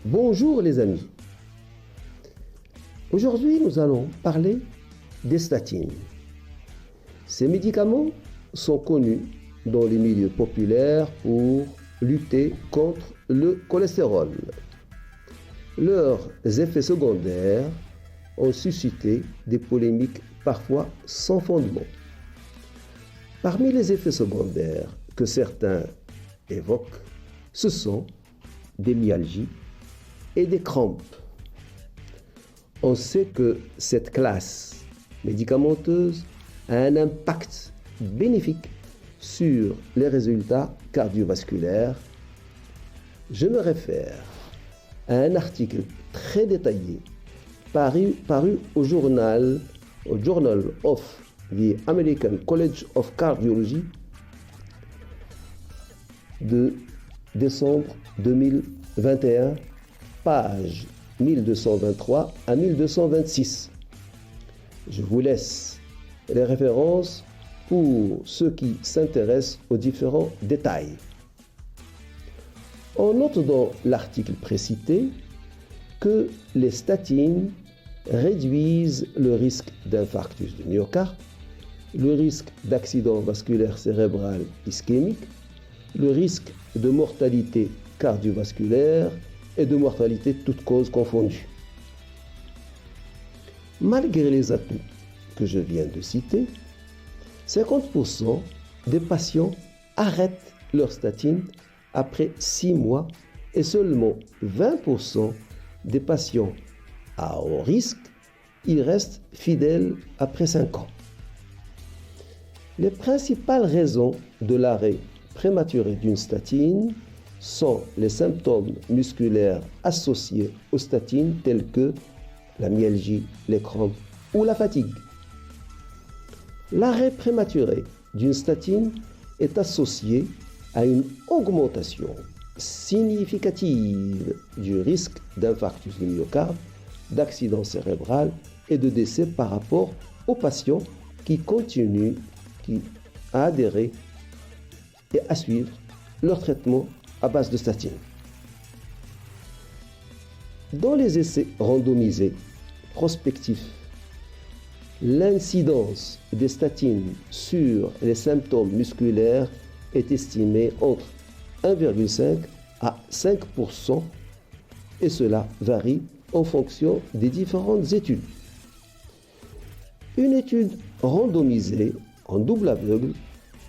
Bonjour les amis. Aujourd'hui, nous allons parler des statines. Ces médicaments sont connus dans les milieux populaires pour lutter contre le cholestérol. Leurs effets secondaires ont suscité des polémiques parfois sans fondement. Parmi les effets secondaires que certains évoquent, ce sont des myalgies et des crampes. On sait que cette classe médicamenteuse a un impact bénéfique sur les résultats cardiovasculaires. Je me réfère à un article très détaillé paru au Journal of the American College of Cardiology de décembre 2021, page 1223 à 1226. Je vous laisse les références pour ceux qui s'intéressent aux différents détails. On note dans l'article précité que les statines réduisent le risque d'infarctus du myocarde, le risque d'accident vasculaire cérébral ischémique, le risque de mortalité cardiovasculaire et de mortalité toutes causes confondues. Malgré les atouts que je viens de citer, 50% des patients arrêtent leur statine après 6 mois et seulement 20% des patients à haut risque y restent fidèles après 5 ans. Les principales raisons de l'arrêt prématuré d'une statine sont les symptômes musculaires associés aux statines tels que la myalgie, les crampes ou la fatigue. L'arrêt prématuré d'une statine est associé à une augmentation significative du risque d'infarctus du myocarde, d'accident cérébral et de décès par rapport aux patients qui continuent à adhérer et à suivre leur traitement à base de statine. Dans les essais randomisés prospectifs, l'incidence des statines sur les symptômes musculaires est estimée entre 1,5 à 5% et cela varie en fonction des différentes études. Une étude randomisée en double aveugle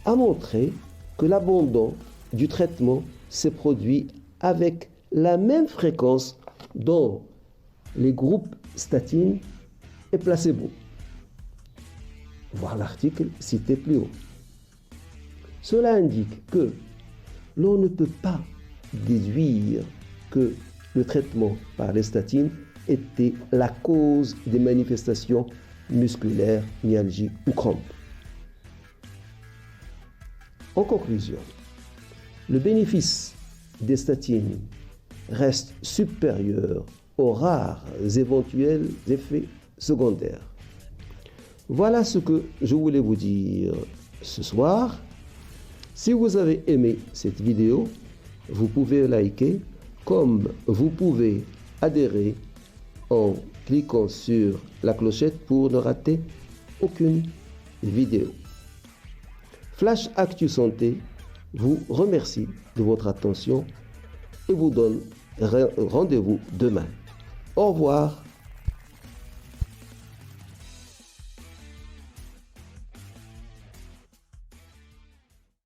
a montré que l'abandon du traitement s'est produit avec la même fréquence dans les groupes statine et placebo. Voir l'article cité plus haut. Cela indique que l'on ne peut pas déduire que le traitement par les statines était la cause des manifestations musculaires, myalgie ou crampes. En conclusion, le bénéfice des statines reste supérieur aux rares éventuels effets secondaires. Voilà ce que je voulais vous dire ce soir. Si vous avez aimé cette vidéo, vous pouvez liker, comme vous pouvez adhérer en cliquant sur la clochette pour ne rater aucune vidéo. Flash Actu Santé vous remercie de votre attention et vous donne rendez-vous demain. Au revoir.